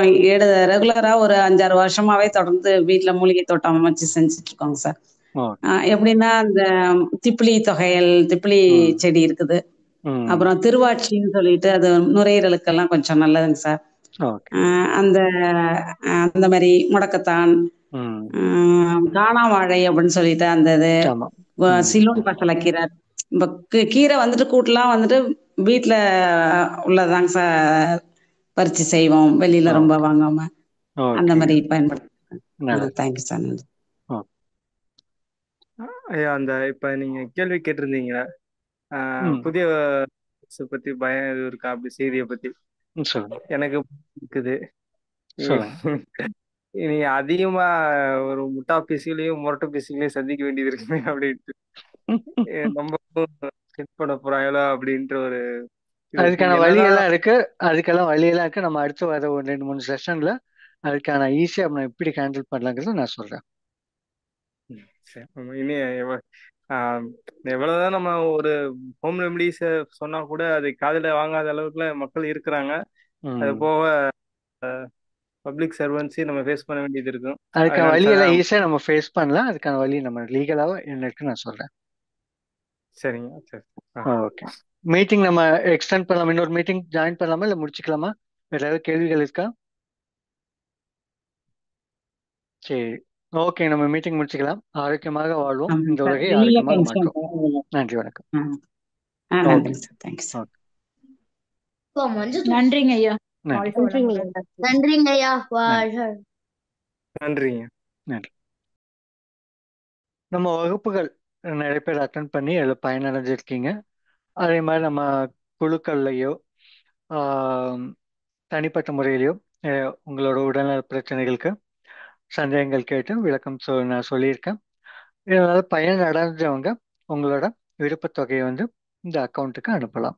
ரெகுலரா ஒரு 5-6 வருஷமாவே தொடர்ந்து வீட்டுல மூலிகை தோட்டம் அமைச்சு செஞ்சுட்டு இருக்கோங்க சார். எப்படின்னா அந்த திப்பிலி தொகையல், திப்பிலி செடி இருக்குது. அப்புறம் திருவாட்சின்னு சொல்லிட்டு அது நுரையீரலுக்கெல்லாம் கொஞ்சம் நல்லதுங்க சார். அந்த அந்த மாதிரி முடக்கத்தான், காணாவாழை அப்படின்னு சொல்லிட்டு அந்த இது, சிலோன் பசலைக்கீரை. இப்ப கீரை வந்துட்டு கூட்டெல்லாம் வந்துட்டு வீட்டுல உள்ளதாங்க சார் பறிச்சு செய்வோம், வெளியில ரொம்ப வாங்காம அந்த மாதிரி பயன்படுத்த. Thank you sir. நன்றி. ஐயா, அந்த இப்ப நீங்க கேள்வி கேட்டிருந்தீங்க புதிய பத்தி பயம் எதுவும் இருக்கா அப்படி செய்தியை பத்தி. எனக்கு இருக்குது. நீ அதிகமா ஒரு முட்டா பீஸுகளையும் முரட்டு பீஸுகளையும் சந்திக்க வேண்டியது இருக்குமே அப்படின்ட்டு ரொம்ப செட் பண்ண போறாங்களோ அப்படின்ற ஒரு அதுக்கான வழியெல்லாம் இருக்கு. அதுக்கெல்லாம் வழியெல்லாம் இருக்கு. நம்ம அடுத்து வர ஒரு 2-3 செஷன்ல அதுக்கான ஈஸியா நம்ம எப்படி ஹேண்டில் பண்ணலாங்கிறத நான் சொல்றேன். இனி எவ்வளவுதான் நம்ம ஒரு ஹோம் ரெமடிஸ் சொன்னா கூட அதை காதுல வாங்காத அளவுக்குல மக்கள் இருக்கிறாங்க. அது போக பப்ளிக் சர்வன்ஸையும் நம்ம ஃபேஸ் பண்ண வேண்டியது இருக்கும். அதுக்கான வழியெல்லாம் ஈஸியா நம்ம ஃபேஸ் பண்ணலாம். அதுக்கான வழி நம்ம லீகலாவா என்ன இருக்குன்னு நான் சொல்றேன். சரிங்க, சரி. ஓகே. மீட்டிங் நம்ம எக்ஸ்டெண்ட் பண்ணலாம். இன்னொரு மீட்டிங் ஜாயின் பண்ணலாமா இல்ல முடிச்சுக்கலாமா? வேற ஏதாவது கேள்விகள் இருக்கா? சரி, ஓகே. நம்ம மீட்டிங் முடிச்சுக்கலாம். ஆரோக்கியமாக வாழ்வோம், இந்த உலகை ஆரோக்கியமாக மாற்றுவோம். நன்றி, வணக்கம். நன்றிங்க ஐயா. நன்றிங்க ஐயா. நன்றிங்க. நன்றி. நம்ம வகுப்புகள் நிறைய பேர் அட்டன் பண்ணி அதில் பயனடைஞ்சிருக்கீங்க. அதே மாதிரி நம்ம குழுக்கள்லையோ தனிப்பட்ட முறையிலையோ உங்களோட உடல்நல பிரச்சனைகளுக்கு சந்தேகங்கள் கேட்டு விளக்கம் நான் சொல்லியிருக்கேன். இதனால பயன் அடைஞ்சவங்க உங்களோட விருப்பத்தொகையை வந்து இந்த அக்கௌண்ட்டுக்கு அனுப்பலாம்.